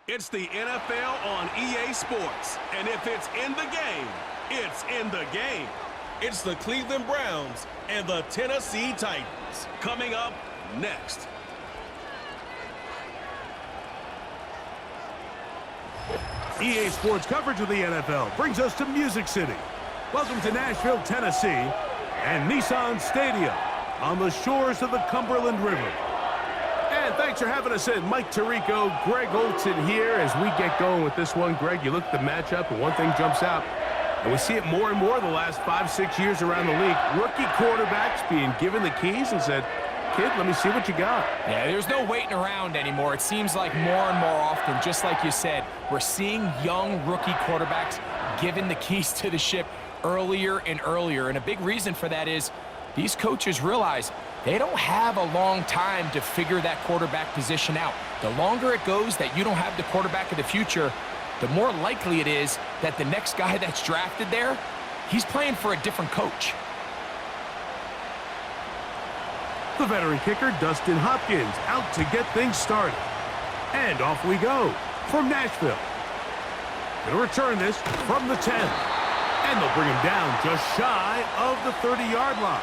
It's the NFL on EA Sports, and if it's in the game, it's in the game. It's the Cleveland Browns and the Tennessee Titans. Coming up next. EA Sports coverage of the NFL brings us to Music City. Welcome to Nashville, Tennessee, and Nissan Stadium on the shores of the Cumberland River. And thanks for having us in. Mike Tirico, Greg Olson here as we get going with this one. Greg, you look at the matchup and one thing jumps out. And we see it more and more the last 5-6 years around the league. Rookie quarterbacks being given the keys and said, kid, let me see what you got. Yeah, there's no waiting around anymore. It seems like more and more often, just like you said, we're seeing young rookie quarterbacks given the keys to the ship earlier and earlier. And a big reason for that is these coaches realize they don't have a long time to figure that quarterback position out. The longer it goes that you don't have the quarterback of the future, the more likely it is that the next guy that's drafted there, he's playing for a different coach. The veteran kicker, Dustin Hopkins, out to get things started. And off we go from Nashville. Going to return this from the 10. And they'll bring him down just shy of the 30-yard line.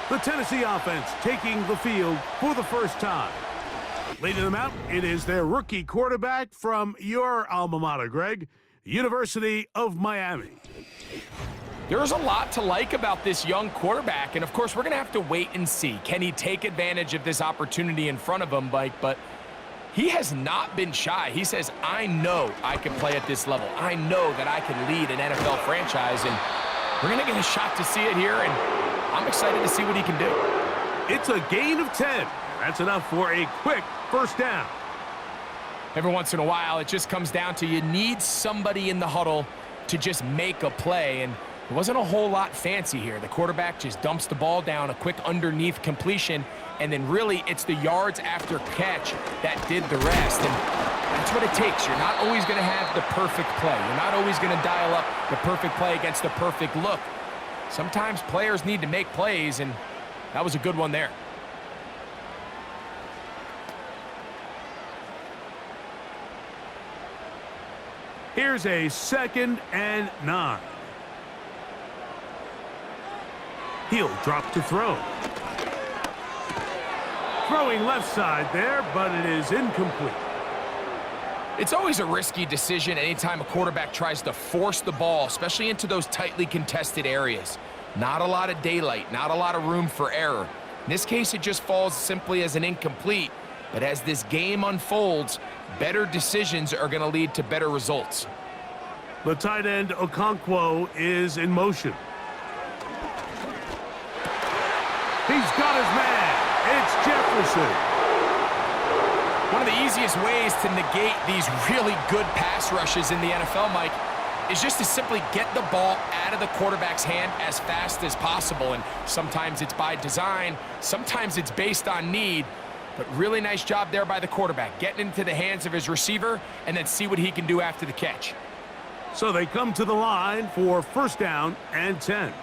The Tennessee offense taking the field for the first time. Leading them out, it is their rookie quarterback from your alma mater, Greg, University of Miami. There's a lot to like about this young quarterback, and of course, we're going to have to wait and see. Can he take advantage of this opportunity in front of him, Mike? But he has not been shy. He says, I know I can play at this level. I know that I can lead an NFL franchise, and we're going to get a shot to see it here, and I'm excited to see what he can do. It's a gain of 10. That's enough for a quick first down. Every once in a while, it just comes down to you need somebody in the huddle to just make a play, and it wasn't a whole lot fancy here. The quarterback just dumps the ball down, a quick underneath completion, and then really it's the yards after catch that did the rest. And that's what it takes. You're not always going to have the perfect play. You're not always going to dial up the perfect play against the perfect look. Sometimes players need to make plays, and that was a good one there. Here's a 2nd and 9. He'll drop to throw. Throwing left side there, but it is incomplete. It's always a risky decision anytime a quarterback tries to force the ball, especially into those tightly contested areas. Not a lot of daylight, not a lot of room for error. In this case, it just falls simply as an incomplete. But as this game unfolds, better decisions are going to lead to better results. The tight end, Okonkwo, is in motion. He's got his man. It's Jefferson. One of the easiest ways to negate these really good pass rushes in the NFL, Mike, is just to simply get the ball out of the quarterback's hand as fast as possible. And sometimes it's by design, sometimes it's based on need. But really nice job there by the quarterback, getting into the hands of his receiver and then see what he can do after the catch. So they come to the line for first down and 10.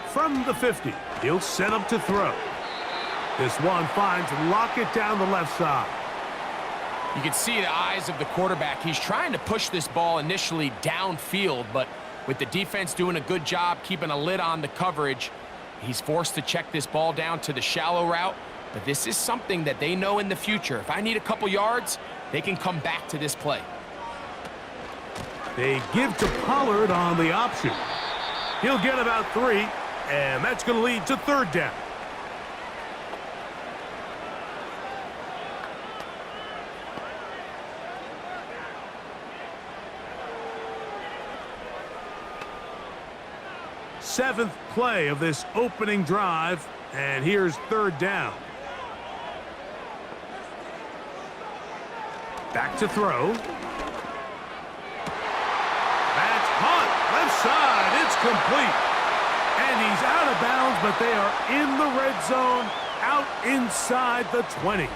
From the 50, he'll set up to throw. This one finds Lockett down the left side. You can see the eyes of the quarterback. He's trying to push this ball initially downfield, but with the defense doing a good job keeping a lid on the coverage, he's forced to check this ball down to the shallow route. But this is something that they know in the future. If I need a couple yards, they can come back to this play. They give to Pollard on the option. He'll get about 3, and that's going to lead to third down. Seventh play of this opening drive, and here's third down. Back to throw. That's caught. Left side. It's complete. And he's out of bounds, but they are in the red zone, out inside the 20.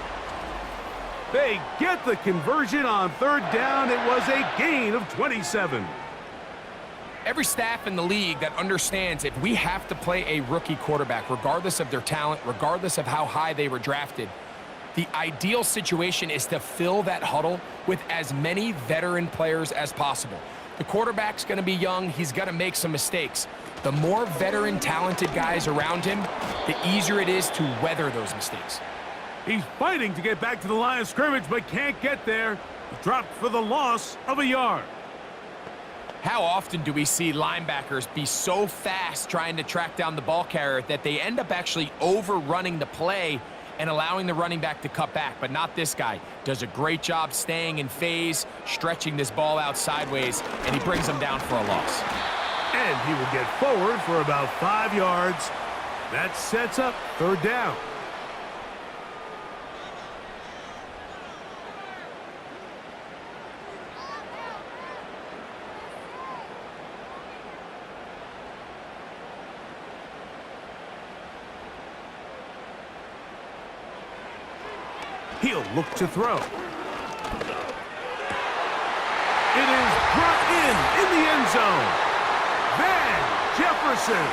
They get the conversion on third down. It was a gain of 27. Every staff in the league that understands if we have to play a rookie quarterback, regardless of their talent, regardless of how high they were drafted, The ideal situation is to fill that huddle with as many veteran players as possible. The quarterback's going to be young. He's going to make some mistakes. The more veteran, talented guys around him, the easier it is to weather those mistakes. He's fighting to get back to the line of scrimmage, but can't get there. He dropped for the loss of a yard. How often do we see linebackers be so fast trying to track down the ball carrier that they end up actually overrunning the play and allowing the running back to cut back? But not this guy. Does a great job staying in phase, stretching this ball out sideways, and he brings him down for a loss. And he will get forward for about 5 yards. That sets up third down. He'll look to throw. It is brought in the end zone. Van Jefferson,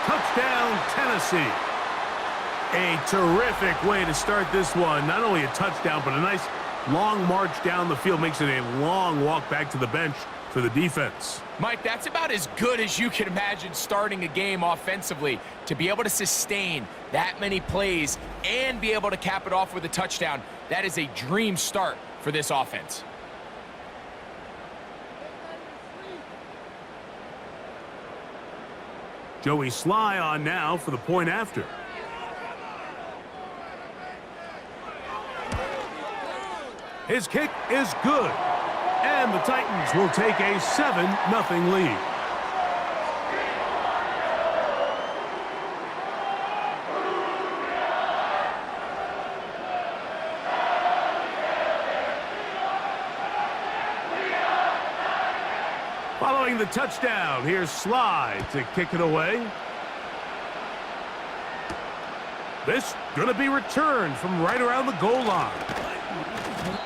touchdown Tennessee. A terrific way to start this one. Not only a touchdown, but a nice long march down the field. Makes it a long walk back to the bench for the defense. Mike, that's about as good as you can imagine starting a game offensively. To be able to sustain that many plays and be able to cap it off with a touchdown, that is a dream start for this offense. Joey Sly on now for the point after. His kick is good. And the Titans will take a 7-0 lead. Following the touchdown, here's Sly to kick it away. This going to be returned from right around the goal line.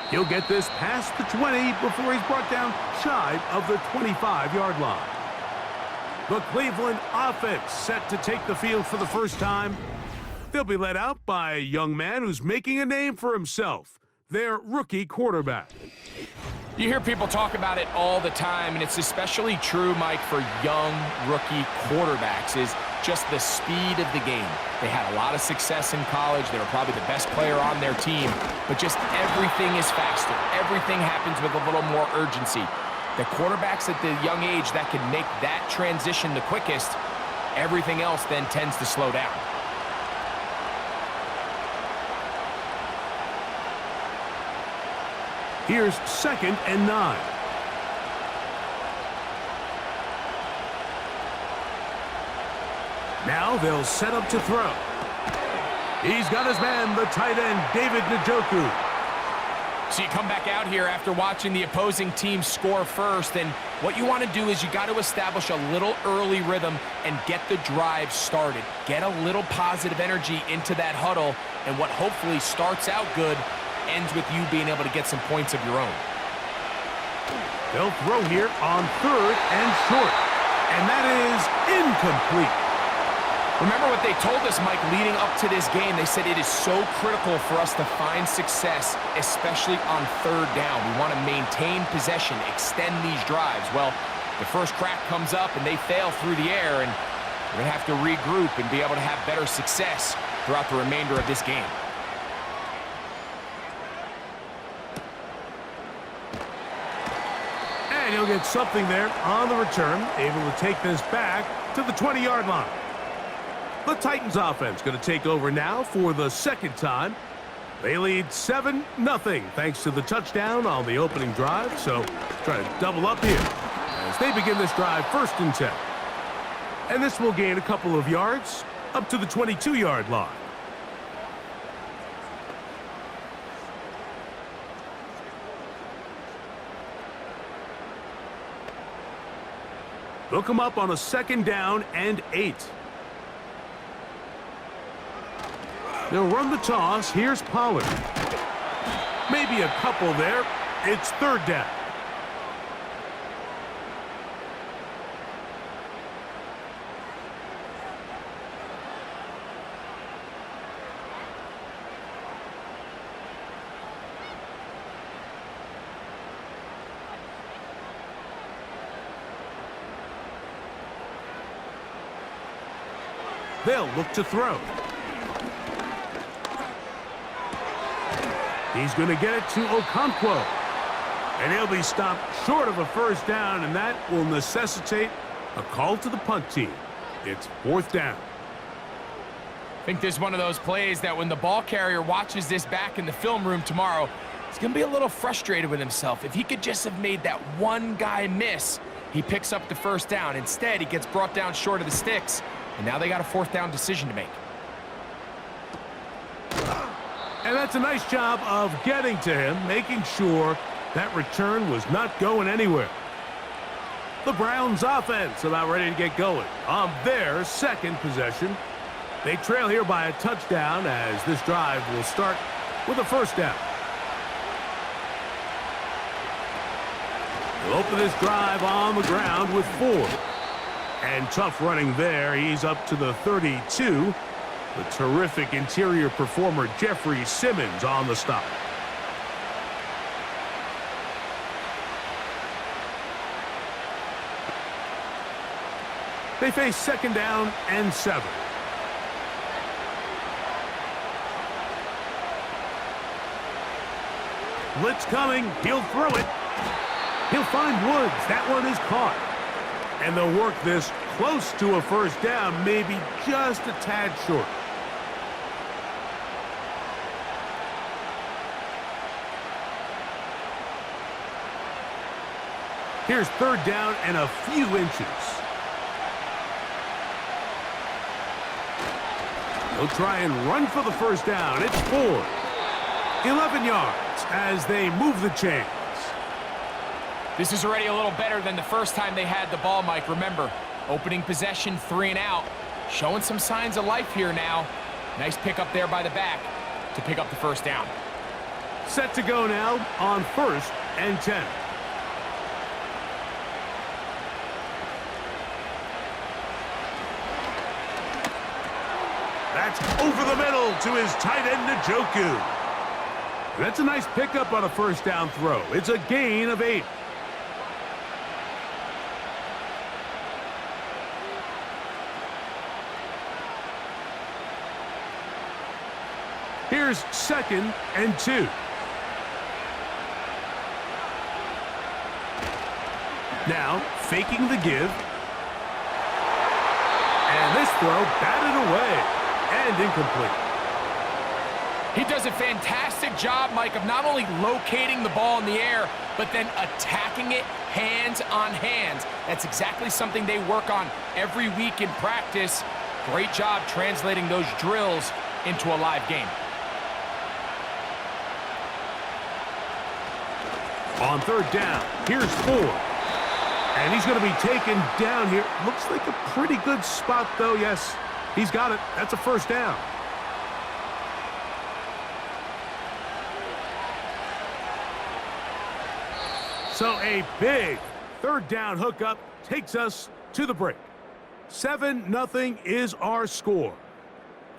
He'll get this past the 20 before he's brought down shy of the 25-yard line. The Cleveland offense set to take the field for the first time. They'll be led out by a young man who's making a name for himself, their rookie quarterback. You hear people talk about it all the time, and it's especially true, Mike, for young rookie quarterbacks, is just the speed of the game. They had a lot of success in college. They were probably the best player on their team, but just everything is faster. Everything happens with a little more urgency. The quarterbacks at the young age that can make that transition the quickest, everything else then tends to slow down. Here's 2nd and 9. Now they'll set up to throw. He's got his man, the tight end, David Njoku. So you come back out here after watching the opposing team score first, and what you want to do is you got to establish a little early rhythm and get the drive started. Get a little positive energy into that huddle, and what hopefully starts out good ends with you being able to get some points of your own. They'll throw here on 3rd and short, and that is incomplete. Remember what they told us, Mike, leading up to this game. They said it is so critical for us to find success, especially on 3rd down. We want to maintain possession, extend these drives. Well, the first crack comes up and they fail through the air, and we're going to have to regroup and be able to have better success throughout the remainder of this game. And he'll get something there on the return, able to take this back to the 20-yard line. The Titans offense going to take over now for the 2nd time. They lead 7-0 thanks to the touchdown on the opening drive. So try to double up here as they begin this drive 1st and 10. And this will gain a couple of yards up to the 22-yard line. They'll come up on a 2nd down and 8. They'll run the toss. Here's Pollard. Maybe a couple there. It's 3rd down. They'll look to throw. He's going to get it to Okonkwo. And he'll be stopped short of a first down, and that will necessitate a call to the punt team. It's 4th down. I think this is one of those plays that when the ball carrier watches this back in the film room tomorrow, he's going to be a little frustrated with himself. If he could just have made that one guy miss, he picks up the first down. Instead, he gets brought down short of the sticks, and now they got a 4th down decision to make. And that's a nice job of getting to him, making sure that return was not going anywhere. The Browns offense about ready to get going on their 2nd possession. They trail here by a touchdown as this drive will start with a first down. They'll open this drive on the ground with 4. And tough running there. He's up to the 32. The terrific interior performer Jeffrey Simmons on the stop. They face 2nd down and 7. Blitz coming. He'll throw it. He'll find Woods. That one is caught. And they'll work this close to a first down, maybe just a tad short. Here's 3rd down and a few inches. They'll try and run for the first down. It's 4. 11 yards as they move the chains. This is already a little better than the first time they had the ball, Mike. Remember, opening possession, 3 and out. Showing some signs of life here now. Nice pick up there by the back to pick up the first down. Set to go now on 1st and 10. That's over the middle to his tight end, Njoku. That's a nice pickup on a first down throw. It's a gain of 8. Here's 2nd and 2. Now, faking the give. And this throw batted away. And incomplete. He does a fantastic job, Mike, of not only locating the ball in the air, but then attacking it hands on hands. That's exactly something they work on every week in practice. Great job translating those drills into a live game. On 3rd down, here's 4. And he's going to be taken down here. Looks like a pretty good spot, though. Yes, he's got it. That's a first down. So a big 3rd down hookup takes us to the break. 7-0 is our score.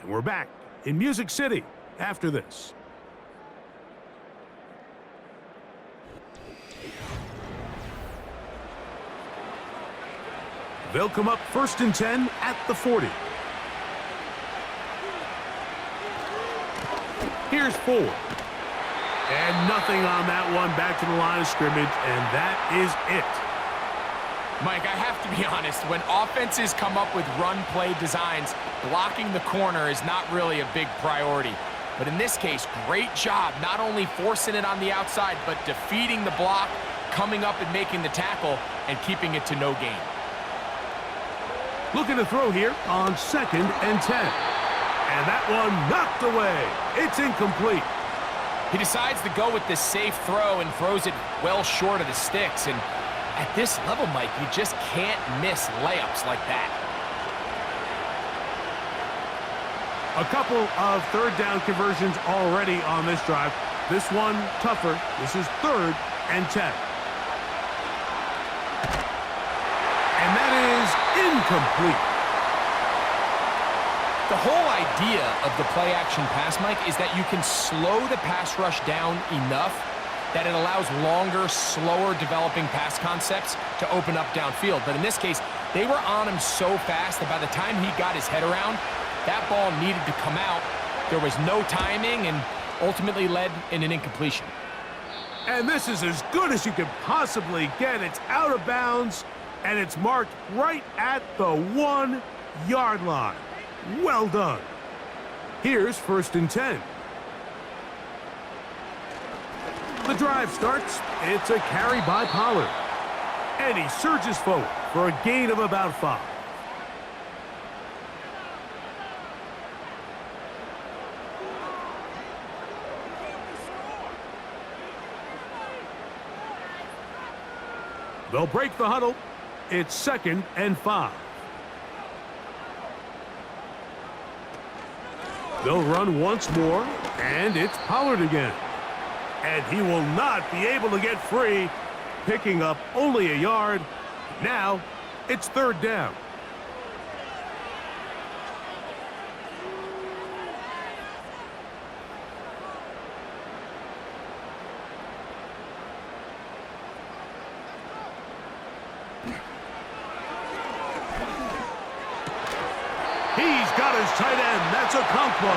And we're back in Music City after this. They'll come up 1st and 10 at the 40. Here's 4. And nothing on that one. Back to the line of scrimmage, and that is it. Mike, I have to be honest. When offenses come up with run play designs, blocking the corner is not really a big priority. But in this case, great job not only forcing it on the outside, but defeating the block, coming up and making the tackle, and keeping it to no gain. Looking to throw here on 2nd and 10. And that one knocked away. It's incomplete. He decides to go with this safe throw and throws it well short of the sticks. And at this level, Mike, you just can't miss layups like that. A couple of 3rd down conversions already on this drive. This one tougher. This is 3rd and 10. And that is incomplete. The whole idea of the play-action pass, Mike, is that you can slow the pass rush down enough that it allows longer, slower developing pass concepts to open up downfield. But in this case, they were on him so fast that by the time he got his head around, That ball needed to come out. There was no timing and ultimately led in an incompletion. And this is as good as you could possibly get. It's out of bounds, and it's marked right at the 1-yard line. Well done. Here's 1st and 10. The drive starts. It's a carry by Pollard. And he surges forward for a gain of about 5. They'll break the huddle. It's 2nd and 5. They'll run once more, and it's Pollard again. And he will not be able to get free, picking up only a yard. Now, it's 3rd down. He's got his tight end. That's Okonkwo.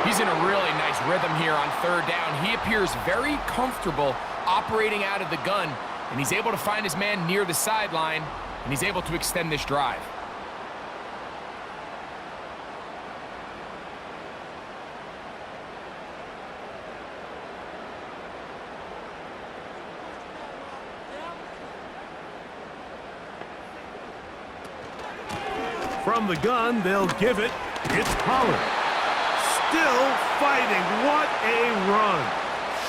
He's in a really nice rhythm here on 3rd down. He appears very comfortable operating out of the gun, and he's able to find his man near the sideline, and he's able to extend this drive. From the gun, they'll give it. It's Pollard. Still fighting. What a run.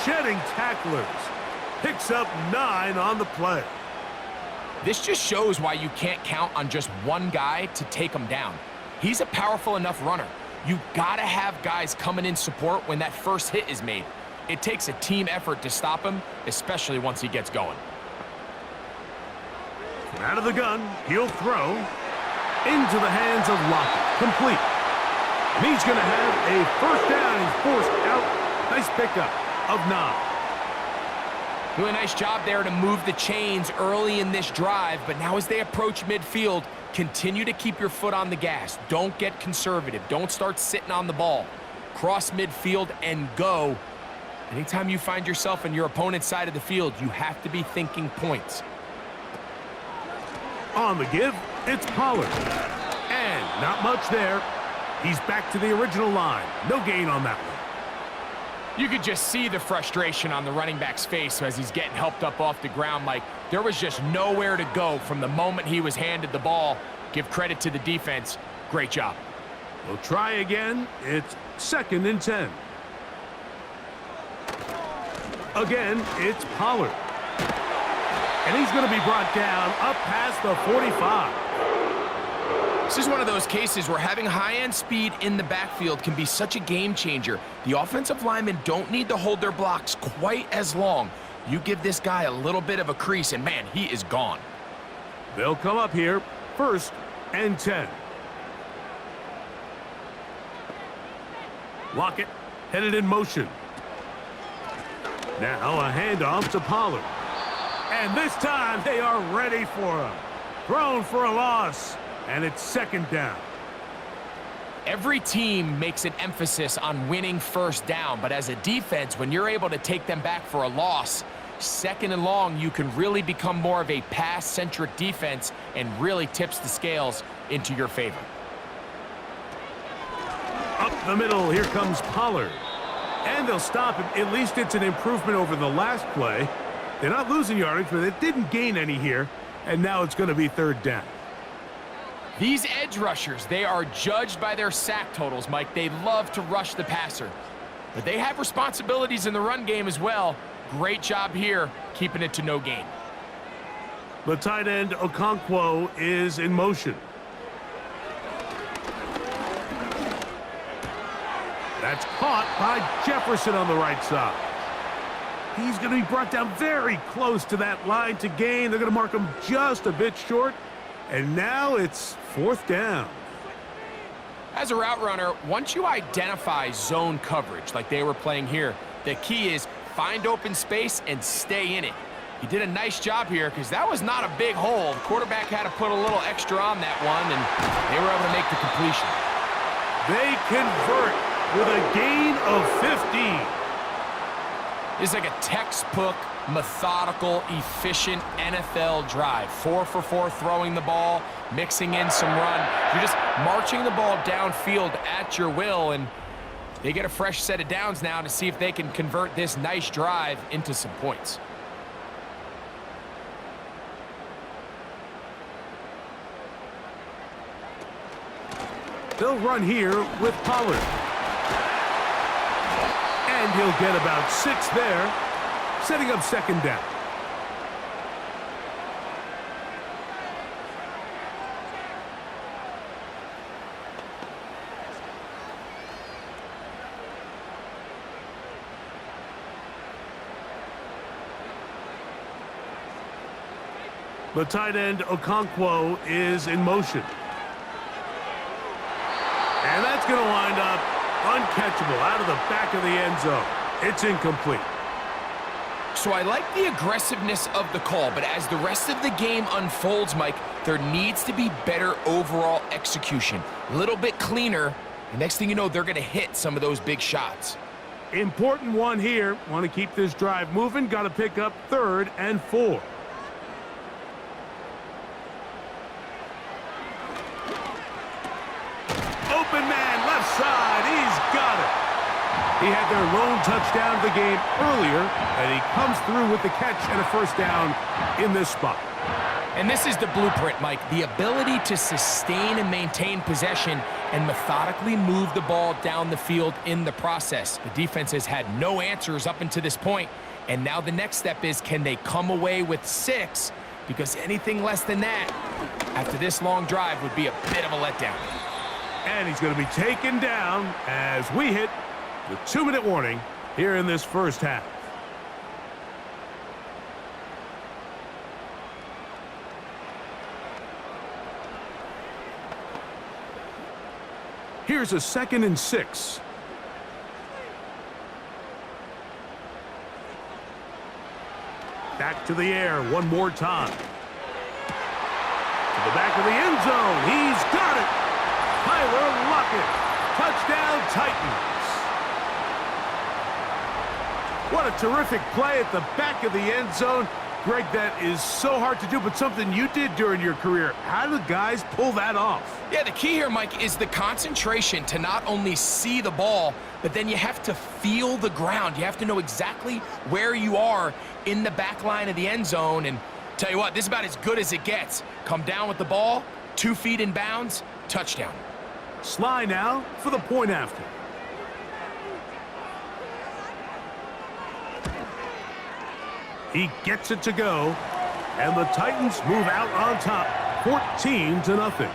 Shedding tacklers. Picks up 9 on the play. This just shows why you can't count on just one guy to take him down. He's a powerful enough runner. You gotta have guys coming in support when that first hit is made. It takes a team effort to stop him, especially once he gets going. Out of the gun, he'll throw. Into the hands of Lockett. Complete. And he's going to have a 1st down. He's forced out. Nice pickup of 9. Really nice job there to move the chains early in this drive, but now as they approach midfield, continue to keep your foot on the gas. Don't get conservative. Don't start sitting on the ball. Cross midfield and go. Anytime you find yourself on your opponent's side of the field, you have to be thinking points. On the give, it's Pollard. And not much there. He's back to the original line. No gain on that one. You could just see the frustration on the running back's face as he's getting helped up off the ground. Like, there was just nowhere to go from the moment he was handed the ball. Give credit to the defense. Great job. We'll try again. It's 2nd and 10. Again, it's Pollard. And he's going to be brought down up past the 45. This is one of those cases where having high-end speed in the backfield can be such a game changer. The offensive linemen don't need to hold their blocks quite as long. You give this guy a little bit of a crease, and man, he is gone. They'll come up here, 1st and 10. Lockett headed in motion. Now a handoff to Pollard. And this time they are ready for him. Thrown for a loss, and it's 2nd down. Every team makes an emphasis on winning 1st down, but as a defense, when you're able to take them back for a loss, 2nd and long, you can really become more of a pass-centric defense and really tips the scales into your favor. Up the middle, here comes Pollard. And they'll stop him. At least it's an improvement over the last play. They're not losing yardage, but they didn't gain any here. And now it's going to be 3rd down. These edge rushers, they are judged by their sack totals, Mike. They love to rush the passer. But they have responsibilities in the run game as well. Great job here, keeping it to no gain. The tight end, Okonkwo, is in motion. That's caught by Jefferson on the right side. He's going to be brought down very close to that line to gain. They're going to mark him just a bit short. And now it's 4th down. As a route runner, once you identify zone coverage like they were playing here, the key is find open space and stay in it. He did a nice job here because that was not a big hole. The quarterback had to put a little extra on that one, and they were able to make the completion. They convert with a gain of 15. It's like a textbook, methodical, efficient NFL drive. 4 for 4 throwing the ball, mixing in some run. You're just marching the ball downfield at your will, and they get a fresh set of downs now to see if they can convert this nice drive into some points. They'll run here with Pollard. And he'll get about 6 there, setting up second down. The tight end, Okonkwo, is in motion. And that's going to wind up uncatchable out of the back of the end zone. It's incomplete. So I like the aggressiveness of the call, but as the rest of the game unfolds, Mike, there needs to be better overall execution. A little bit cleaner. The next thing you know, they're going to hit some of those big shots. Important one here. Want to keep this drive moving. Got to pick up 3rd and 4. Open man, left side. He's got it. He had their lone touchdown of the game earlier, and he comes through with the catch and a first down in this spot. And this is the blueprint, Mike. The ability to sustain and maintain possession and methodically move the ball down the field in the process. The defense has had no answers up until this point, and now the next step is, can they come away with 6? Because anything less than that, after this long drive, would be a bit of a letdown. And he's going to be taken down as we hit the 2-minute warning here in this first half. Here's a 2nd and 6. Back to the air one more time. To the back of the end zone. He's got it. Tyler Lockett. Touchdown Titans. What a terrific play at the back of the end zone. Greg, that is so hard to do, but something you did during your career. How do guys pull that off? Yeah, the key here, Mike, is the concentration to not only see the ball, but then you have to feel the ground. You have to know exactly where you are in the back line of the end zone. And tell you what, this is about as good as it gets. Come down with the ball, 2 feet in bounds, touchdown. Sly now for the point after. He gets it to go, and the Titans move out on top, 14-0.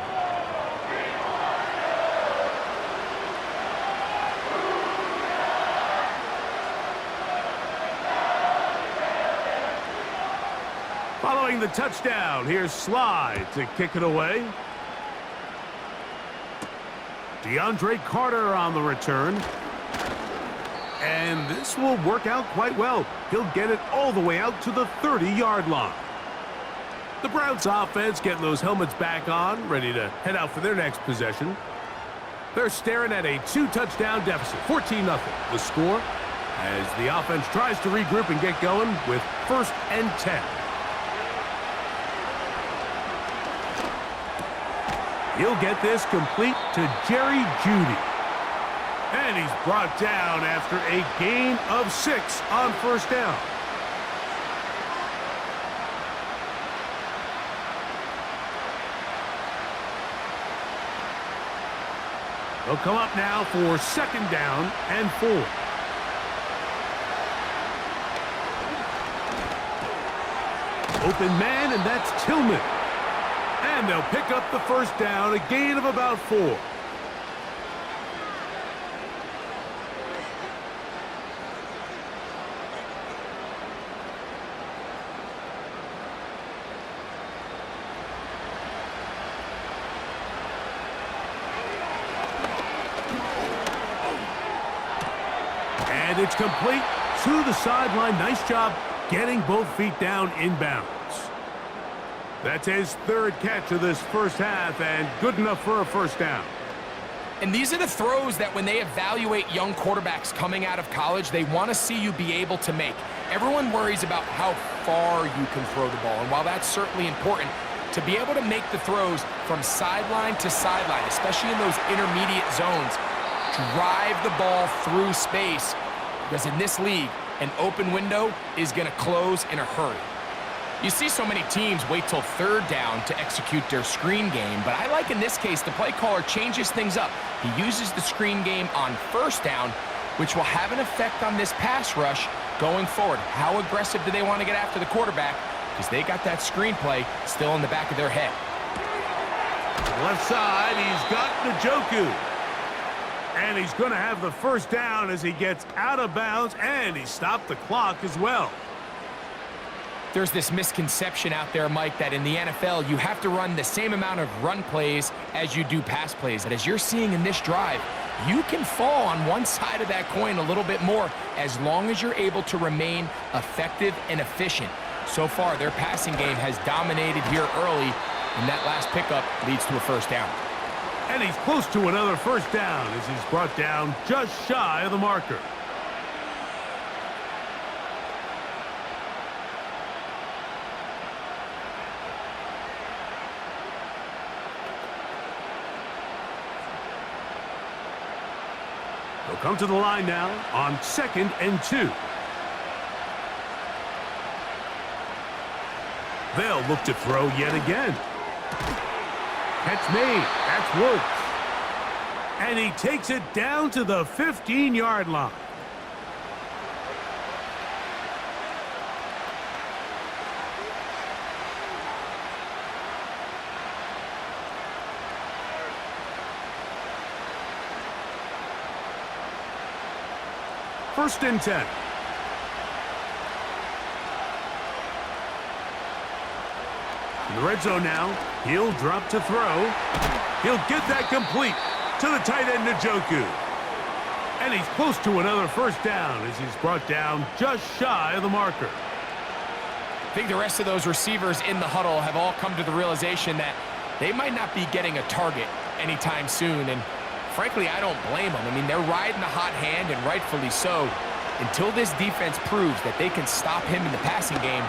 Following the touchdown, here's Sly to kick it away. DeAndre Carter on the return. And this will work out quite well. He'll get it all the way out to the 30-yard line. The Browns offense getting those helmets back on, ready to head out for their next possession. They're staring at a 2-touchdown deficit, 14-0. The score as the offense tries to regroup and get going with 1st and 10. He'll get this complete to Jerry Jeudy. And he's brought down after a gain of 6 on 1st down. They'll come up now for 2nd down and 4. Open man, and that's Tillman. And they'll pick up the 1st down, a gain of about 4. And it's complete to the sideline. Nice job getting both feet down inbounds. That's his third catch of this first half, and good enough for a first down. And these are the throws that when they evaluate young quarterbacks coming out of college, they want to see you be able to make. Everyone worries about how far you can throw the ball, and while that's certainly important, to be able to make the throws from sideline to sideline, especially in those intermediate zones, drive the ball through space, because in this league, an open window is going to close in a hurry. You see so many teams wait till third down to execute their screen game, but I like in this case the play caller changes things up. He uses the screen game on first down, which will have an effect on this pass rush going forward. How aggressive do they want to get after the quarterback? Because they got that screen play still in the back of their head. Left side, he's got Njoku. And he's going to have the first down as he gets out of bounds, and he stopped the clock as well. There's this misconception out there, Mike, that in the NFL, you have to run the same amount of run plays as you do pass plays. And as you're seeing in this drive, you can fall on one side of that coin a little bit more as long as you're able to remain effective and efficient. So far, their passing game has dominated here early, and that last pickup leads to a first down. And he's close to another first down as he's brought down just shy of the marker. They'll come to the line now on 2nd and 2. They'll look to throw yet again. Catch made. That's Woods. And he takes it down to the 15-yard line. First and 10. In the red zone now, he'll drop to throw. He'll get that complete to the tight end, Njoku. And he's close to another first down as he's brought down just shy of the marker. I think the rest of those receivers in the huddle have all come to the realization that they might not be getting a target anytime soon. And frankly, I don't blame them. I mean, they're riding the hot hand, and rightfully so. Until this defense proves that they can stop him in the passing game,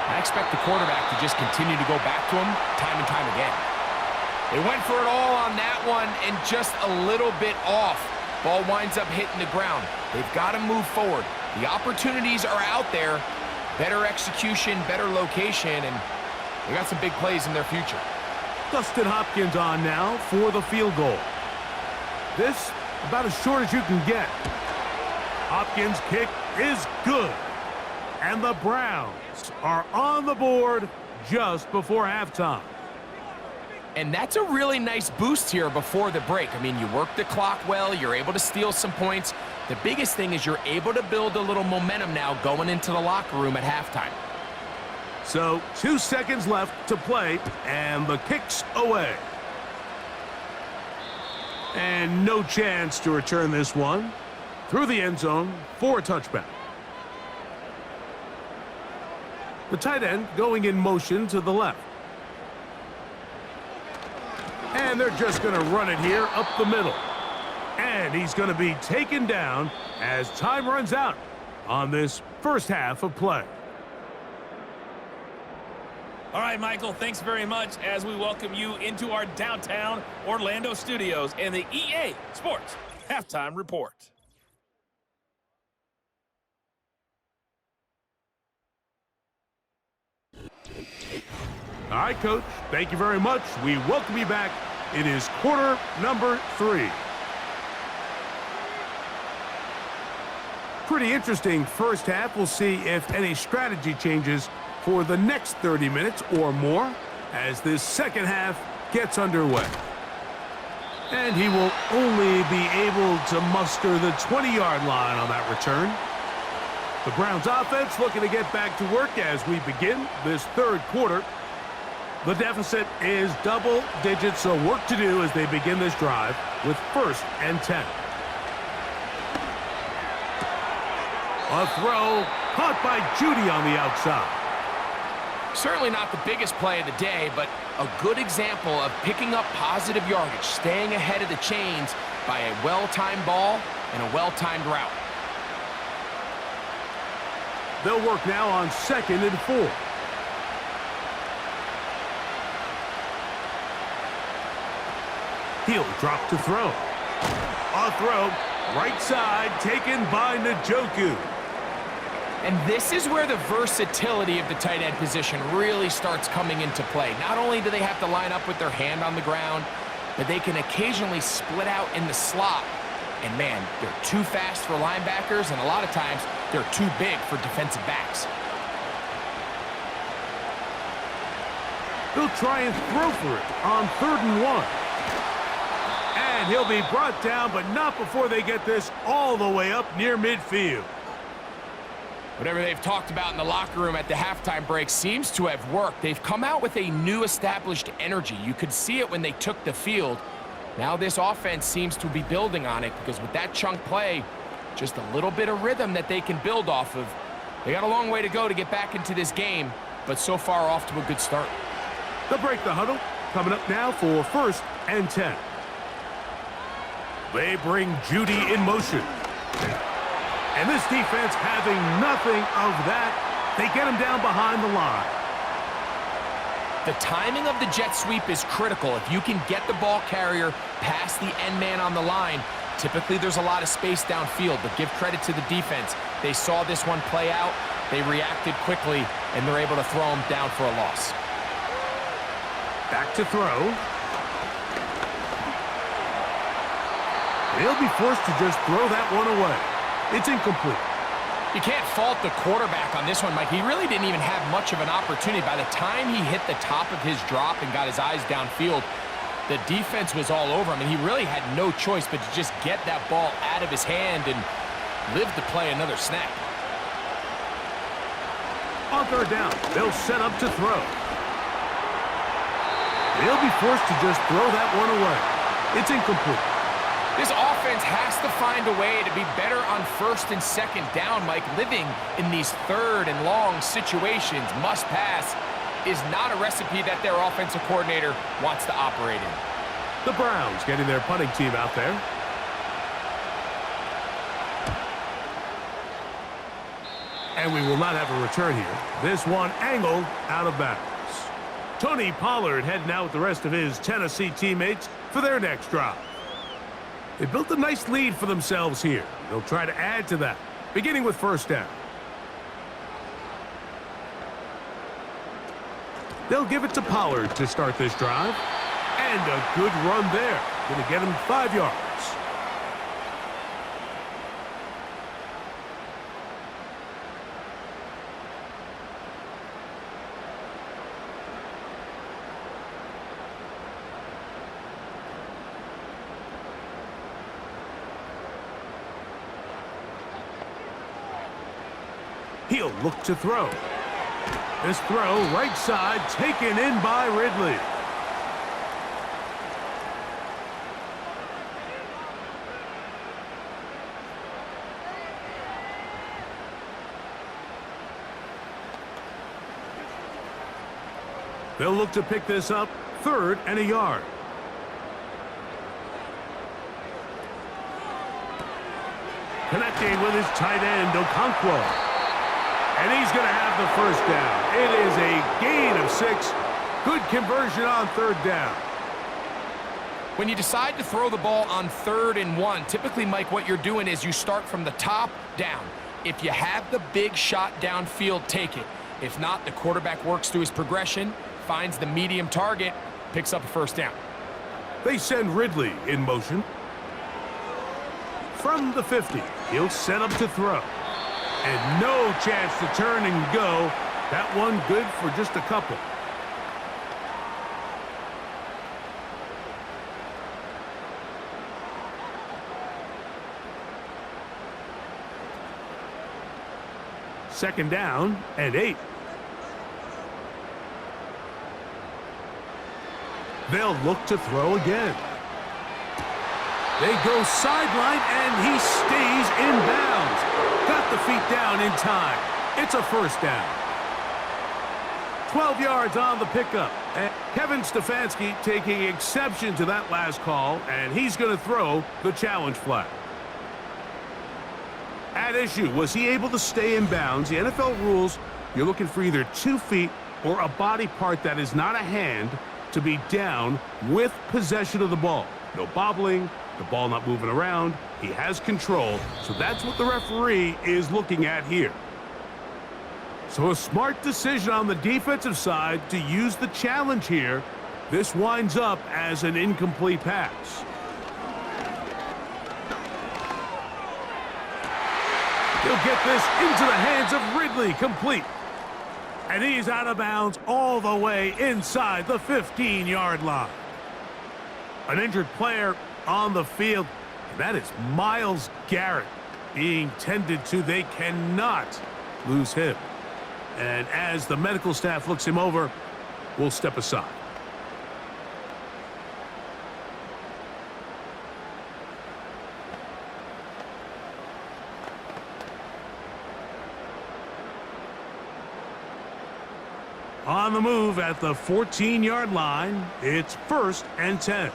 I expect the quarterback to just continue to go back to him time and time again. They went for it all on that one and just a little bit off. Ball winds up hitting the ground. They've got to move forward. The opportunities are out there. Better execution, better location, and they got some big plays in their future. Dustin Hopkins on now for the field goal. This about as short as you can get. Hopkins' kick is good. And the Browns are on the board just before halftime. And that's a really nice boost here before the break. I mean, you work the clock well, you're able to steal some points. The biggest thing is you're able to build a little momentum now going into the locker room at halftime. So 2 seconds left to play, and the kick's away. And no chance to return this one through the end zone for a touchback. The tight end going in motion to the left. And they're just going to run it here up the middle. And he's going to be taken down as time runs out on this first half of play. All right, Michael, thanks very much as we welcome you into our downtown Orlando studios and the EA Sports Halftime Report. All right, Coach, thank you very much. We welcome you back. It is quarter number 3. Pretty interesting first half. We'll see if any strategy changes for the next 30 minutes or more as this second half gets underway. And he will only be able to muster the 20-yard line on that return. The Browns offense looking to get back to work as we begin this third quarter. The deficit is double digits, so work to do as they begin this drive with 1st and 10. A throw caught by Judy on the outside. Certainly not the biggest play of the day, but a good example of picking up positive yardage, staying ahead of the chains by a well-timed ball and a well-timed route. They'll work now on 2nd and 4. He'll drop to throw. A throw, right side, taken by Njoku. And this is where the versatility of the tight end position really starts coming into play. Not only do they have to line up with their hand on the ground, but they can occasionally split out in the slot. And man, they're too fast for linebackers, and a lot of times they're too big for defensive backs. He'll try and throw for it on 3rd and 1. And he'll be brought down, but not before they get this all the way up near midfield. Whatever they've talked about in the locker room at the halftime break seems to have worked. They've come out with a new established energy. You could see it when they took the field. Now this offense seems to be building on it because with that chunk play, just a little bit of rhythm that they can build off of. They got a long way to go to get back into this game, but so far off to a good start. They'll break the huddle. Coming up now for 1st and 10. They bring Judy in motion. And this defense having nothing of that, they get him down behind the line. The timing of the jet sweep is critical. If you can get the ball carrier past the end man on the line, typically there's a lot of space downfield, but give credit to the defense. They saw this one play out, they reacted quickly, and they're able to throw him down for a loss. Back to throw. They'll be forced to just throw that one away. It's incomplete. You can't fault the quarterback on this one, Mike. He really didn't even have much of an opportunity. By the time he hit the top of his drop and got his eyes downfield, the defense was all over him, and he really had no choice but to just get that ball out of his hand and live to play another snap. On 3rd down, they'll set up to throw. They'll be forced to just throw that one away. It's incomplete. This offense has to find a way to be better on 1st and 2nd down, Mike. Living in these 3rd and long situations, must pass, is not a recipe that their offensive coordinator wants to operate in. The Browns getting their punting team out there. And we will not have a return here. This one angled out of bounds. Tony Pollard heading out with the rest of his Tennessee teammates for their next drive. They built a nice lead for themselves here. They'll try to add to that, beginning with 1st down. They'll give it to Pollard to start this drive. And a good run there. Going to get him 5 yards. He'll look to throw. This throw, right side, taken in by Ridley. They'll look to pick this up, 3rd and a yard. Connecting with his tight end, Okonkwo. And he's going to have the 1st down. It is a gain of 6. Good conversion on 3rd down. When you decide to throw the ball on 3rd and 1, typically, Mike, what you're doing is you start from the top down. If you have the big shot downfield, take it. If not, the quarterback works through his progression, finds the medium target, picks up a 1st down. They send Ridley in motion. From the 50, he'll set up to throw. And no chance to turn and go. That one good for just a couple. Second down and 8. They'll look to throw again. They go sideline, and he stays in bounds. Got the feet down in time. It's a first down. 12 yards on the pickup. And Kevin Stefanski taking exception to that last call, and he's going to throw the challenge flag. At issue, was he able to stay in bounds? The NFL rules, you're looking for either 2 feet or a body part that is not a hand to be down with possession of the ball. No bobbling, the ball not moving around. He has control, so that's what the referee is looking at here. So a smart decision on the defensive side to use the challenge here. This winds up as an incomplete pass. He'll get this into the hands of Ridley, complete. And he's out of bounds all the way inside the 15-yard line. An injured player on the field, and that is Myles Garrett being tended to. They cannot lose him. And as the medical staff looks him over, we'll step aside. On the move at the 14-yard line, it's 1st and 10.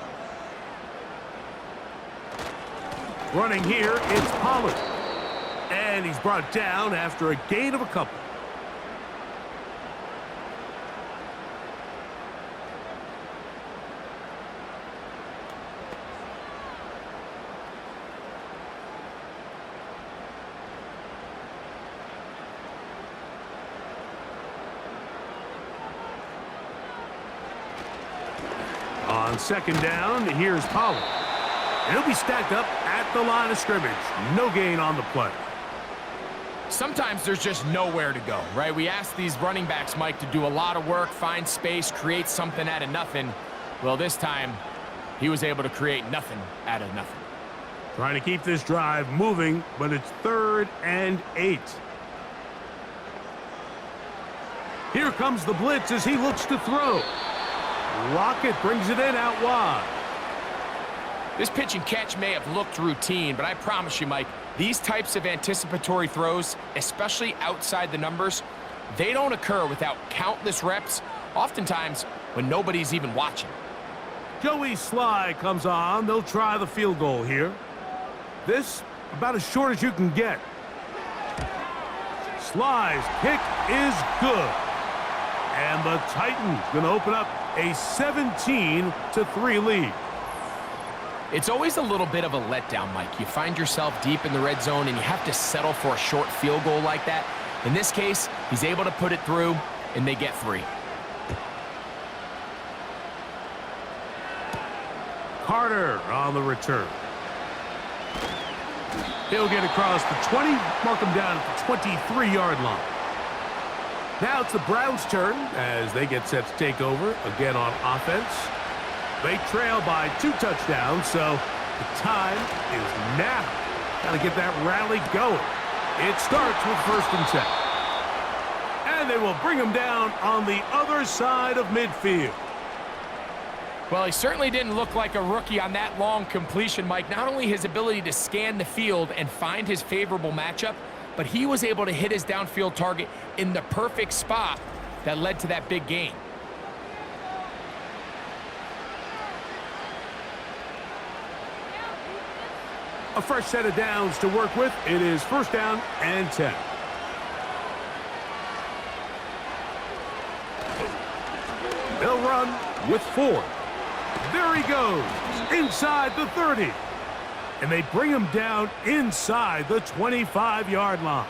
Running here, it's Pollard. And he's brought down after a gain of a couple. On 2nd down, here's Pollard. And he'll be stacked up at the line of scrimmage. No gain on the play. Sometimes there's just nowhere to go, right? We ask these running backs, Mike, to do a lot of work, find space, create something out of nothing. Well, this time, he was able to create nothing out of nothing. Trying to keep this drive moving, but it's 3rd and 8. Here comes the blitz as he looks to throw. Lockett brings it in out wide. This pitch and catch may have looked routine, but I promise you, Mike, these types of anticipatory throws, especially outside the numbers, they don't occur without countless reps, oftentimes when nobody's even watching. Joey Sly comes on. They'll try the field goal here. This about as short as you can get. Sly's kick is good. And the Titans going to open up a 17-3 lead. It's always a little bit of a letdown, Mike. You find yourself deep in the red zone and you have to settle for a short field goal like that. In this case, he's able to put it through, and they get 3. Carter on the return. He'll get across the 20, mark him down at the 23-yard line. Now it's the Browns' turn as they get set to take over again on offense. They trail by 2 touchdowns, so the time is now. Got to get that rally going. It starts with 1st and 10. And they will bring him down on the other side of midfield. Well, he certainly didn't look like a rookie on that long completion, Mike. Not only his ability to scan the field and find his favorable matchup, but he was able to hit his downfield target in the perfect spot that led to that big gain. A fresh set of downs to work with. It is 1st down and 10. They'll run with 4. There he goes, inside the 30. And they bring him down inside the 25-yard line.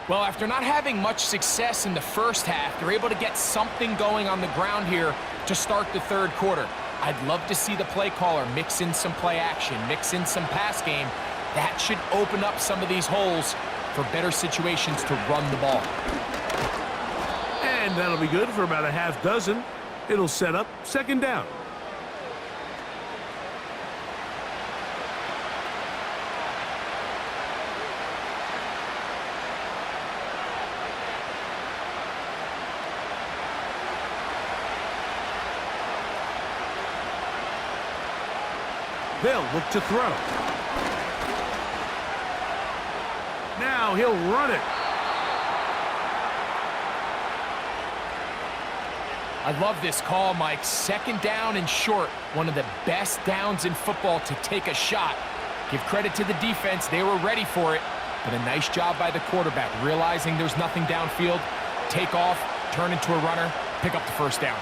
Well, after not having much success in the first half, they're able to get something going on the ground here to start the 3rd quarter. I'd love to see the play caller mix in some play action, mix in some pass game. That should open up some of these holes for better situations to run the ball. And that'll be good for about a half dozen. It'll set up 2nd down. They'll look to throw. Now he'll run it. I love this call, Mike. Second down and short. One of the best downs in football to take a shot. Give credit to the defense. They were ready for it. But a nice job by the quarterback, realizing there's nothing downfield. Take off, turn into a runner, pick up the first down.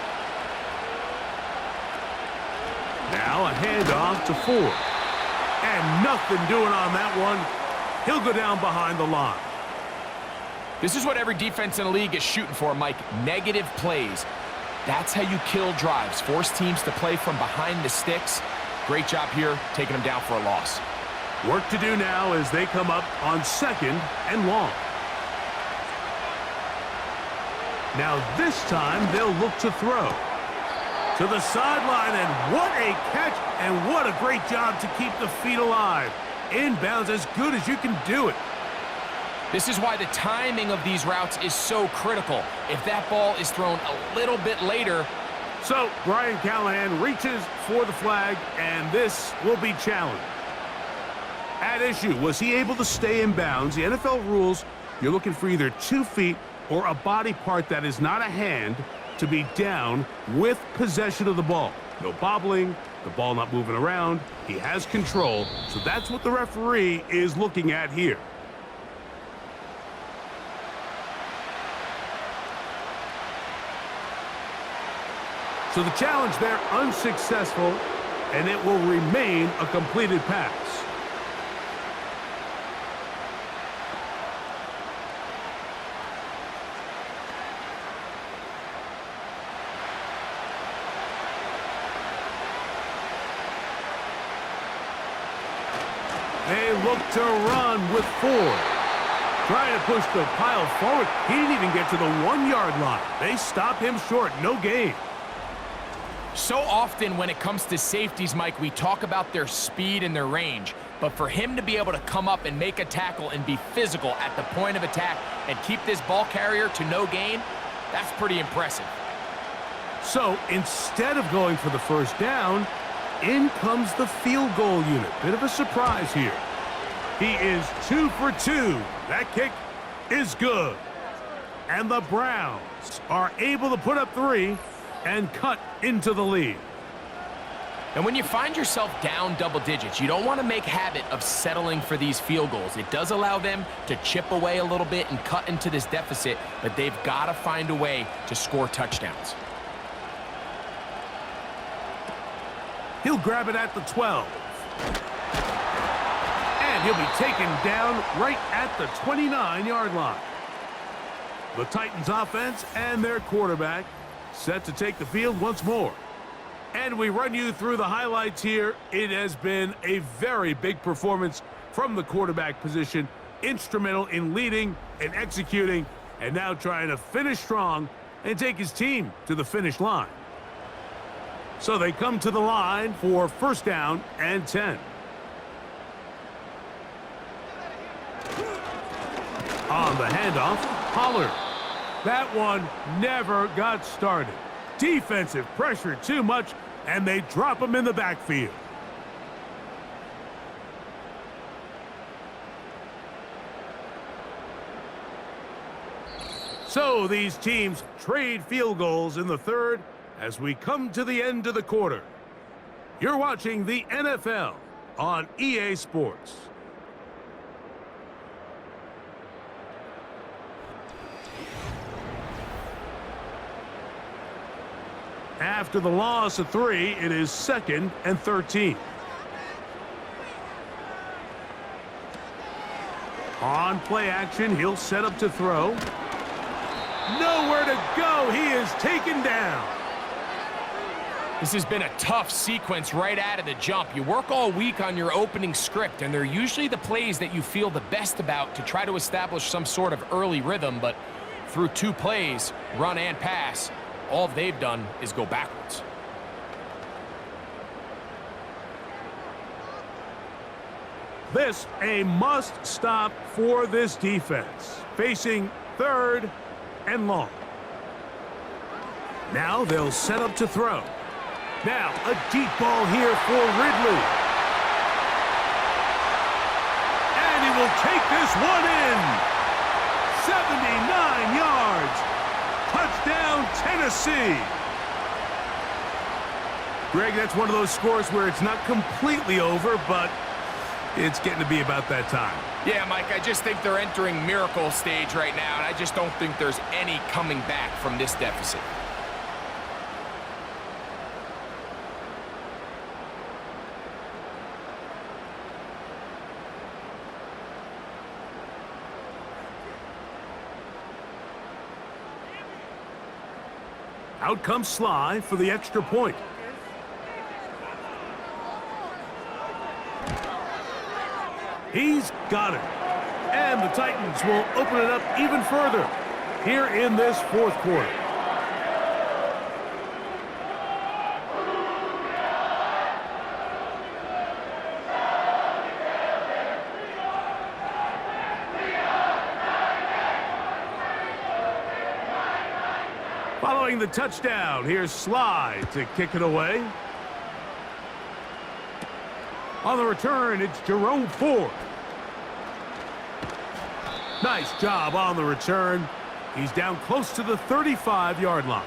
Now a handoff to Ford. And nothing doing on that one. He'll go down behind the line. This is what every defense in the league is shooting for, Mike. Negative plays. That's how you kill drives. Force teams to play from behind the sticks. Great job here, taking them down for a loss. Work to do now as they come up on 2nd and long. Now this time they'll look to throw. To the sideline, and what a catch, and what a great job to keep the feet alive. Inbounds as good as you can do it. This is why the timing of these routes is so critical. If that ball is thrown a little bit later. So Brian Callahan reaches for the flag, and this will be challenged. At issue, was he able to stay in bounds? The NFL rules, you're looking for either 2 feet or a body part that is not a hand to be down with possession of the ball. No bobbling, the ball not moving around. He has control, so that's what the referee is looking at here. So the challenge there unsuccessful, and it will remain a completed pass. They look to run with Ford. Trying to push the pile forward. He didn't even get to the 1-yard line. They stop him short. No gain. So often when it comes to safeties, Mike, we talk about their speed and their range. But for him to be able to come up and make a tackle and be physical at the point of attack and keep this ball carrier to no gain, that's pretty impressive. So instead of going for the first down, in comes the field goal unit. Bit of a surprise here. He is 2 for 2. That kick is good. And the Browns are able to put up 3 and cut into the lead. And when you find yourself down double digits, you don't want to make habit of settling for these field goals. It does allow them to chip away a little bit and cut into this deficit, but they've got to find a way to score touchdowns. He'll grab it at the 12. And he'll be taken down right at the 29-yard line. The Titans offense and their quarterback set to take the field once more. And we run you through the highlights here. It has been a very big performance from the quarterback position. Instrumental in leading and executing, and now trying to finish strong and take his team to the finish line. So they come to the line for first down and 10. On the handoff, Pollard. That one never got started. Defensive pressure too much, and they drop him in the backfield. So these teams trade field goals in the third as we come to the end of the quarter. You're watching the NFL on EA Sports. After the loss of 3, it is 2nd and 13. On play action, he'll set up to throw. Nowhere to go. He is taken down. This has been a tough sequence right out of the jump. You work all week on your opening script, and they're usually the plays that you feel the best about to try to establish some sort of early rhythm, but through 2 plays, run and pass, all they've done is go backwards. This a must stop for this defense. Facing 3rd and long. Now they'll set up to throw. Now a deep ball here for Ridley. will take this one in. 79 yards. Touchdown, Tennessee. Greg, that's one of those scores where it's not completely over, but it's getting to be about that time. Yeah, Mike, I just think they're entering miracle stage right now, and I just don't think there's any coming back from this deficit. Out comes Sly for the extra point. He's got it. And the Titans will open it up even further here in this fourth quarter. Following the touchdown, here's Sly to kick it away. On the return, it's Jerome Ford. Nice job on the return. He's down close to the 35-yard line.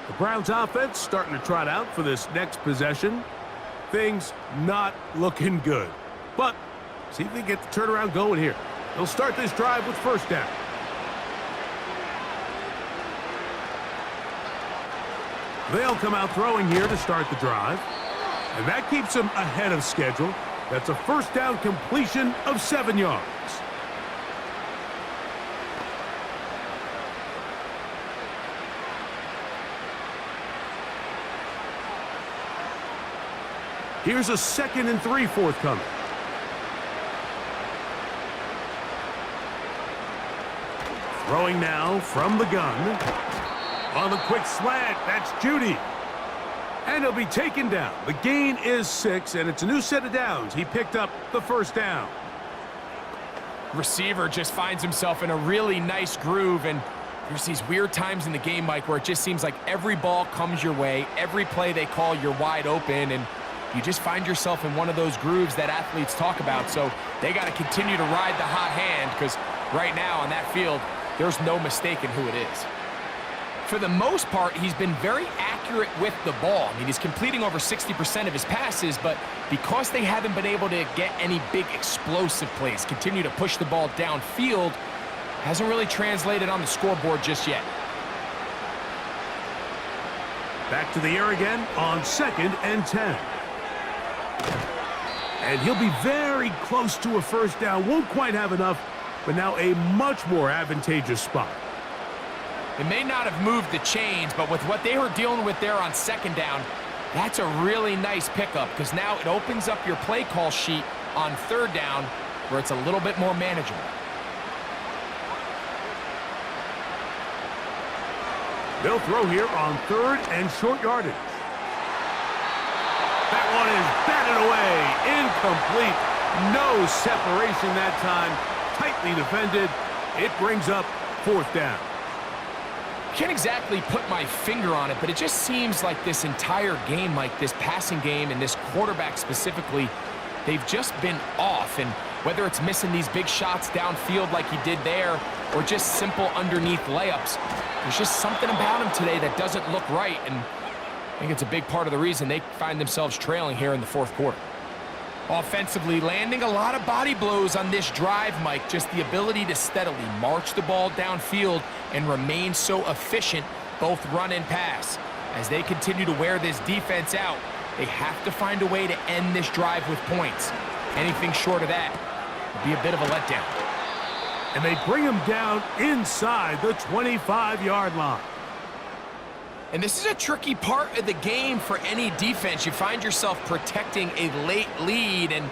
The Browns offense starting to trot out for this next possession. Things not looking good. But see if they get the turnaround going here. They'll start this drive with first down. They'll come out throwing here to start the drive. And that keeps them ahead of schedule. That's a first down completion of 7 yards. Here's a 2nd and 3 forthcoming. Throwing now from the gun. On the quick slant, that's Judy. And he'll be taken down. The gain is 6, and it's a new set of downs. He picked up the first down. Receiver just finds himself in a really nice groove, and there's these weird times in the game, Mike, where it just seems like every ball comes your way, every play they call, you're wide open, and you just find yourself in one of those grooves that athletes talk about. So they got to continue to ride the hot hand, because right now on that field, there's no mistaking who it is. For the most part, he's been very accurate with the ball. I mean, he's completing over 60% of his passes, but because they haven't been able to get any big explosive plays, continue to push the ball downfield, hasn't really translated on the scoreboard just yet. Back to the air again on 2nd and 10. And he'll be very close to a first down. Won't quite have enough, but now a much more advantageous spot. It may not have moved the chains, but with what they were dealing with there on 2nd down, that's a really nice pickup, because now it opens up your play call sheet on 3rd down where it's a little bit more manageable. They'll throw here on 3rd and short yardage. That one is batted away. Incomplete. No separation that time. Tightly defended. It brings up 4th down. Can't exactly put my finger on it, but it just seems like this entire game, like this passing game and this quarterback specifically, they've just been off. And whether it's missing these big shots downfield like he did there or just simple underneath layups, there's just something about him today that doesn't look right. And I think it's a big part of the reason they find themselves trailing here in the 4th quarter. Offensively, landing a lot of body blows on this drive, Mike. Just the ability to steadily march the ball downfield and remain so efficient, both run and pass. As they continue to wear this defense out, they have to find a way to end this drive with points. Anything short of that would be a bit of a letdown. And they bring him down inside the 25-yard line. And this is a tricky part of the game for any defense. You find yourself protecting a late lead, and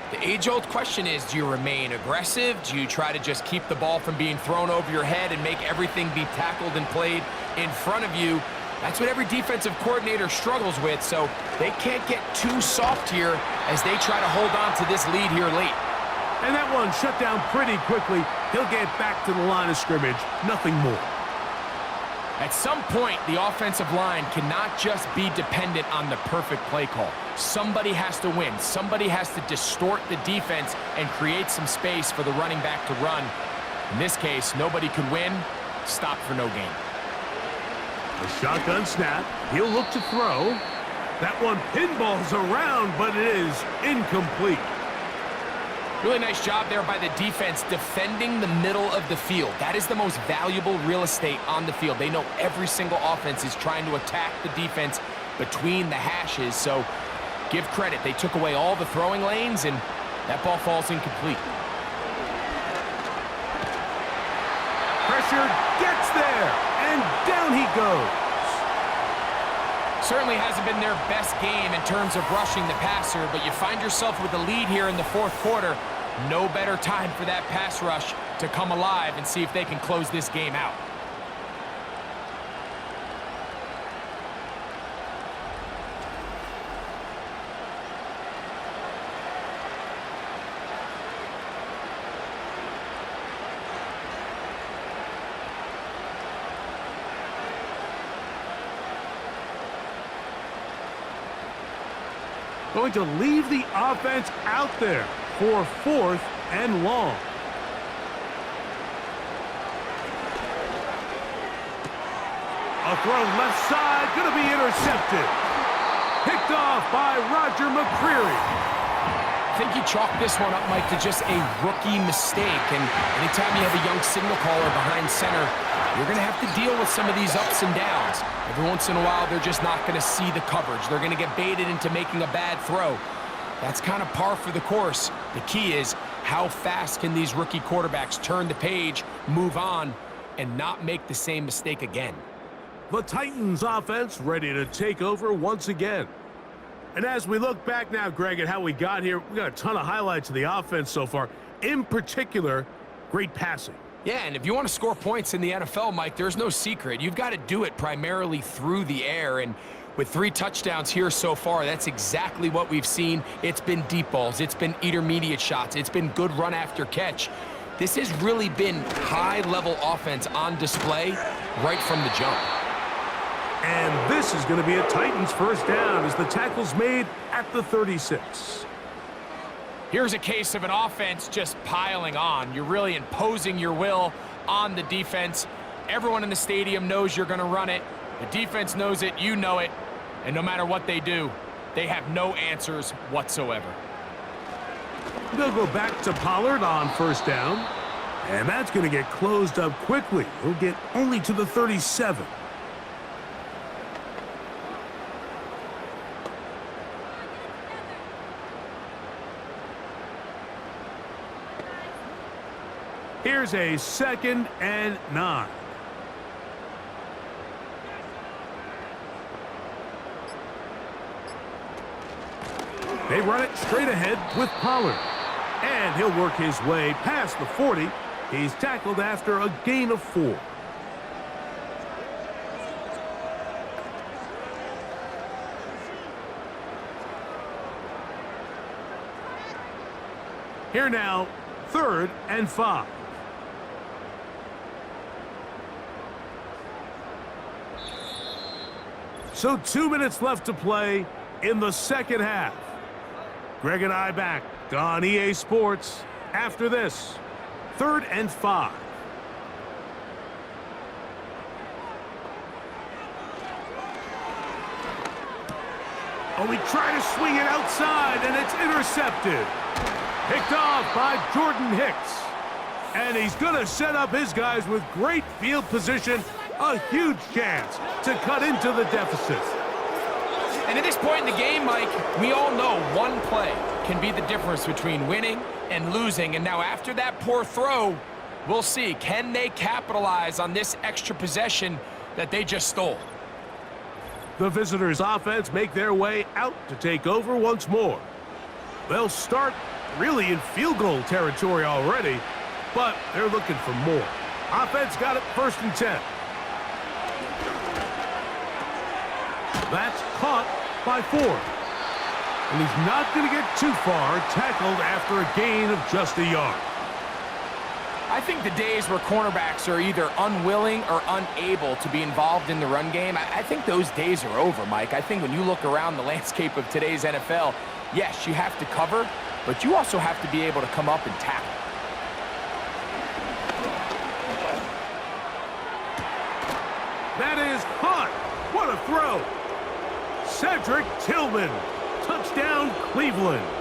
the age-old question is, do you remain aggressive? Do you try to just keep the ball from being thrown over your head and make everything be tackled and played in front of you? That's what every defensive coordinator struggles with, so they can't get too soft here as they try to hold on to this lead here late. And that one shut down pretty quickly. He'll get back to the line of scrimmage, nothing more. At some point, the offensive line cannot just be dependent on the perfect play call. Somebody has to win. Somebody has to distort the defense and create some space for the running back to run. In this case, nobody could win. Stop for no gain. A shotgun snap. He'll look to throw. That one pinballs around, but it is incomplete. Really nice job there by the defense defending the middle of the field. That is the most valuable real estate on the field. They know every single offense is trying to attack the defense between the hashes, so give credit. They took away all the throwing lanes, and that ball falls incomplete. Pressure gets there, and down he goes. Certainly hasn't been their best game in terms of rushing the passer, but you find yourself with a lead here in the fourth quarter. No better time for that pass rush to come alive and see if they can close this game out. Going to leave the offense out there for 4th and long. A throw left side, going to be intercepted. Picked off by Roger McCreary. I think you chalk this one up, Mike, to just a rookie mistake. And anytime you have a young signal caller behind center, you're going to have to deal with some of these ups and downs. Every once in a while, they're just not going to see the coverage. They're going to get baited into making a bad throw. That's kind of par for the course. The key is how fast can these rookie quarterbacks turn the page, move on, and not make the same mistake again. The Titans offense ready to take over once again. And as we look back now, Greg, at how we got here, we got a ton of highlights of the offense so far. In particular, great passing. Yeah, and if you want to score points in the NFL, Mike, there's no secret. You've got to do it primarily through the air, and with 3 touchdowns here so far, that's exactly what we've seen. It's been deep balls. It's been intermediate shots. It's been good run after catch. This has really been high-level offense on display right from the jump. And this is going to be a Titans first down as the tackle's made at the 36. Here's a case of an offense just piling on. You're really imposing your will on the defense. Everyone in the stadium knows you're going to run it. The defense knows it, you know it, and no matter what they do, they have no answers whatsoever. They'll go back to Pollard on first down, and that's going to get closed up quickly. He'll get only to the 37. Here's a 2nd and 9. They run it straight ahead with Pollard. And he'll work his way past the 40. He's tackled after a gain of 4. Here now, 3rd and 5. So 2 minutes left to play in the second half. Greg and I back on EA Sports after this. 3rd and 5. Oh, we try to swing it outside, and it's intercepted. Picked off by Jordan Hicks. And he's going to set up his guys with great field position. A huge chance to cut into the deficit. And at this point in the game, Mike, we all know one play can be the difference between winning and losing. And now after that poor throw, we'll see. Can they capitalize on this extra possession that they just stole? The visitors' offense make their way out to take over once more. They'll start really in field goal territory already, but they're looking for more. Offense got it 1st and 10. That's caught by 4. And he's not going to get too far, tackled after a gain of just a yard. I I think the days where cornerbacks are either unwilling or unable to be involved in the run game, I think those days are over, Mike. I think when you look around the landscape of today's NFL, yes, you have to cover, but you also have to be able to come up and tackle. That is hot. What a throw. Cedric Tillman. Touchdown, Cleveland.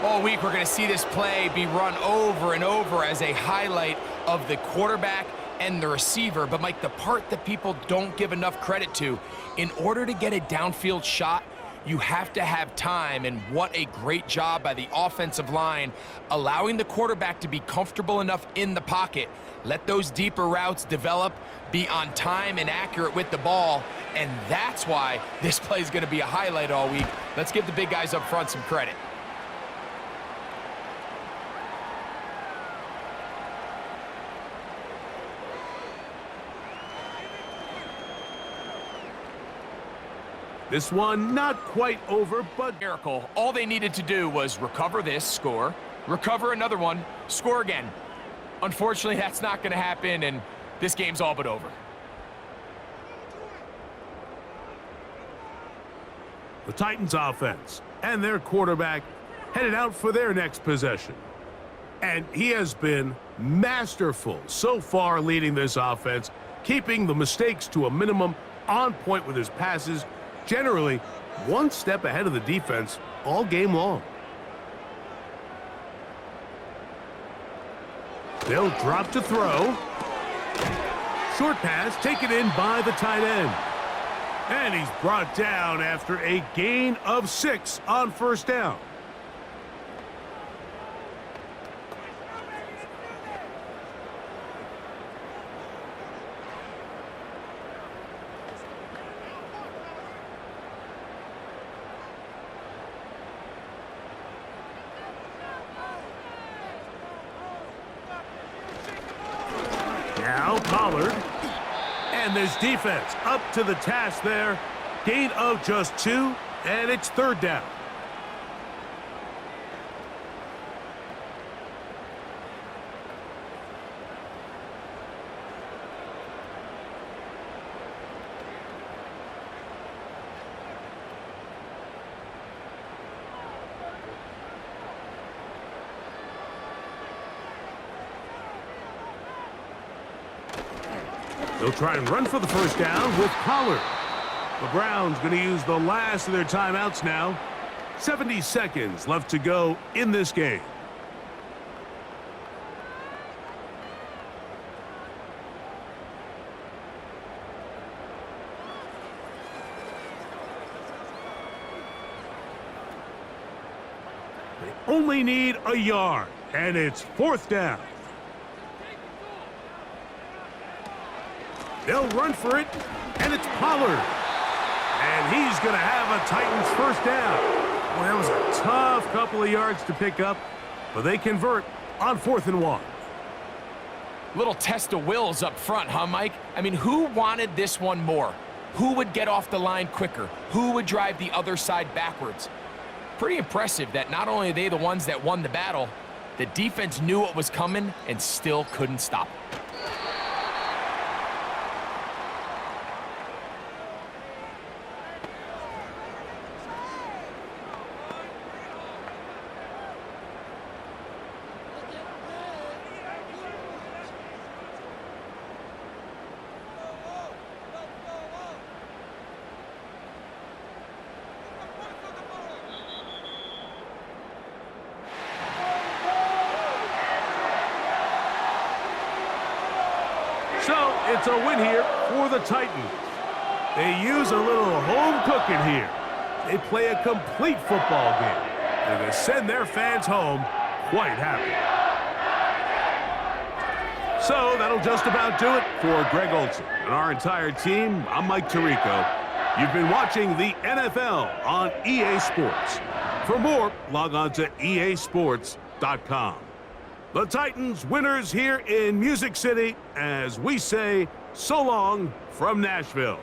All week, we're going to see this play be run over and over as a highlight of the quarterback and the receiver. But, Mike, the part that people don't give enough credit to, in order to get a downfield shot, you have to have time, and what a great job by the offensive line, allowing the quarterback to be comfortable enough in the pocket, let those deeper routes develop, be on time and accurate with the ball, and that's why this play is going to be a highlight all week. Let's give the big guys up front some credit. This one not quite over, but Miracle. All they needed to do was recover this, score, recover another one, score again. Unfortunately, that's not going to happen, and this game's all but over. the Titans offense and their quarterback headed out for their next possession. And he has been masterful so far leading this offense, keeping the mistakes to a minimum, on point with his passes, generally one step ahead of the defense all game long. They'll drop to throw. Short pass taken in by the tight end. And he's brought down after a gain of 6 on first down. Now Pollard. And this defense up to the task there. Gain of just 2, and it's third down. They'll try and run for the first down with Pollard. The Browns going to use the last of their timeouts now. 70 seconds left to go in this game. They only need a yard, and it's fourth down. They'll run for it, and it's Pollard. And he's going to have a Titans first down. Well, that was a tough couple of yards to pick up, but they convert on 4th and 1. Little test of wills up front, huh, Mike? I mean, who wanted this one more? Who would get off the line quicker? Who would drive the other side backwards? Pretty impressive that not only are they the ones that won the battle, the defense knew what was coming and still couldn't stop it. So it's a win here for the Titans. They use a little home cooking here. They play a complete football game, and they send their fans home quite happy. So that'll just about do it for Greg Olson and our entire team. I'm Mike Tirico. You've been watching the NFL on EA Sports. For more, log on to easports.com. The Titans winners here in Music City as we say so long from Nashville.